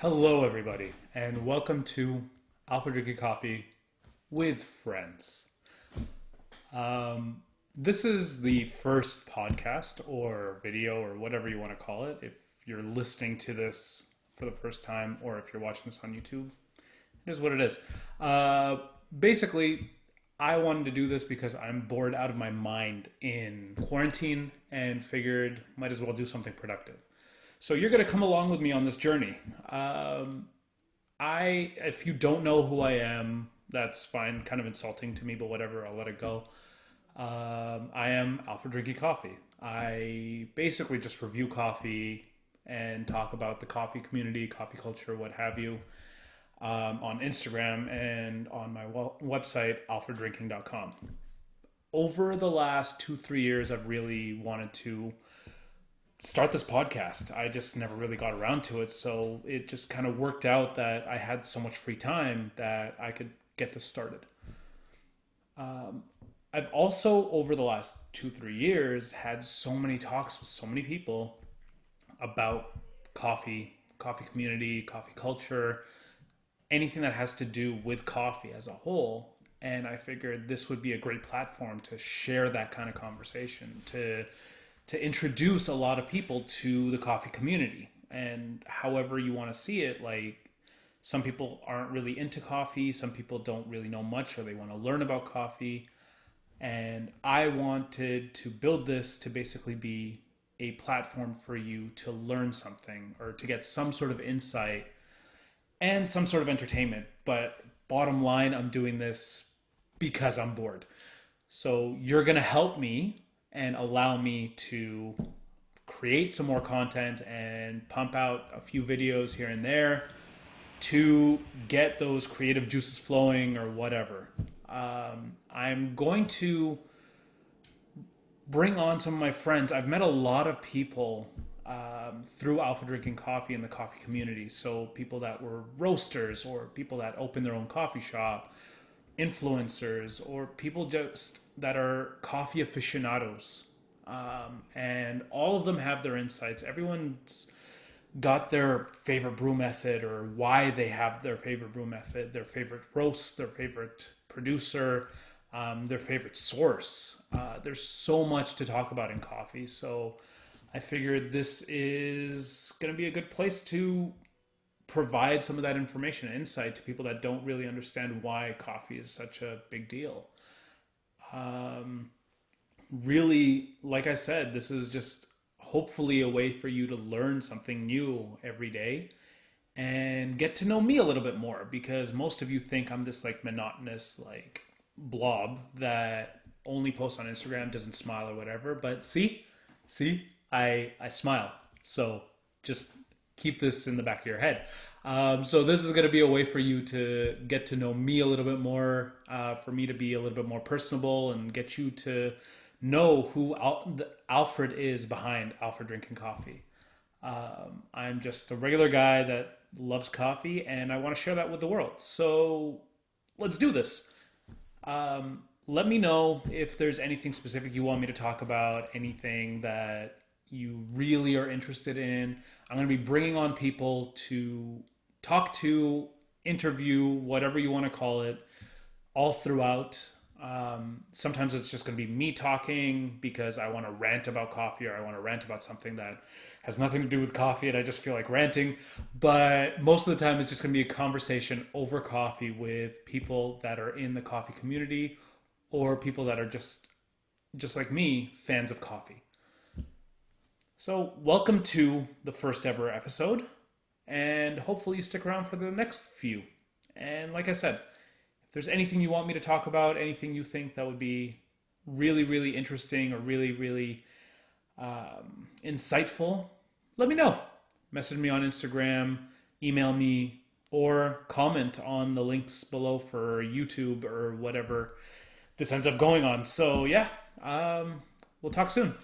Hello, everybody, and welcome to Alfred drinking coffee with friends. This is the first podcast or video or whatever you want to call it. If you're listening to this for the first time or if you're watching this on YouTube, it is what it is. Basically, I wanted to do this because I'm bored out of my mind in quarantine and figured might as well do something productive. So you're going to come along with me on this journey. If you don't know who I am, that's fine. Kind of insulting to me, but whatever. I'll let it go. I am Alfred Drinking Coffee. I basically just review coffee and talk about the coffee community, coffee culture, what have you, on Instagram and on my website, alfreddrinking.com. Over the last 2-3 years, I've really wanted to start this podcast. I just never really got around to it. So it just kind of worked out that I had so much free time that I could get this started. I've also, over the last 2-3 years, had so many talks with so many people about coffee community, coffee culture, anything that has to do with coffee as a whole. And I figured this would be a great platform to share that kind of conversation, to introduce a lot of people to the coffee community. And however you want to see it, like some people aren't really into coffee, some people don't really know much or they want to learn about coffee. And I wanted to build this to basically be a platform for you to learn something or to get some sort of insight and some sort of entertainment. But bottom line, I'm doing this because I'm bored. So you're going to help me and allow me to create some more content and pump out a few videos here and there to get those creative juices flowing or whatever. I'm going to bring on some of my friends. I've met a lot of people through Alpha Drinking Coffee in the coffee community. So people that were roasters or people that opened their own coffee shop, influencers, or people just that are coffee aficionados. And all of them have their insights. Everyone's got their favorite brew method or why they have their favorite brew method, their favorite roast, their favorite producer, their favorite source. There's so much to talk about in coffee. So I figured this is going to be a good place to provide some of that information and insight to people that don't really understand why coffee is such a big deal. Really, like I said, this is just hopefully a way for you to learn something new every day and get to know me a little bit more, because most of you think I'm this like monotonous like blob that only posts on Instagram, doesn't smile or whatever. But see, I smile. So just keep this in the back of your head. So this is going to be a way for you to get to know me a little bit more, for me to be a little bit more personable and get you to know who Alfred is behind Alfred Drinking Coffee. I'm just a regular guy that loves coffee and I want to share that with the world. So let's do this. Let me know if there's anything specific you want me to talk about, anything that you really are interested in. I'm going to be bringing on people to talk to, interview, whatever you want to call it, all throughout. Sometimes it's just going to be me talking because I want to rant about coffee, or I want to rant about something that has nothing to do with coffee and I just feel like ranting. But most of the time it's just going to be a conversation over coffee with people that are in the coffee community or people that are just like me, fans of coffee. So welcome to the first ever episode, and hopefully you stick around for the next few. And like I said, if there's anything you want me to talk about, anything you think that would be really, really interesting or really, really insightful, let me know. Message me on Instagram, email me, or comment on the links below for YouTube or whatever this ends up going on. So yeah, we'll talk soon.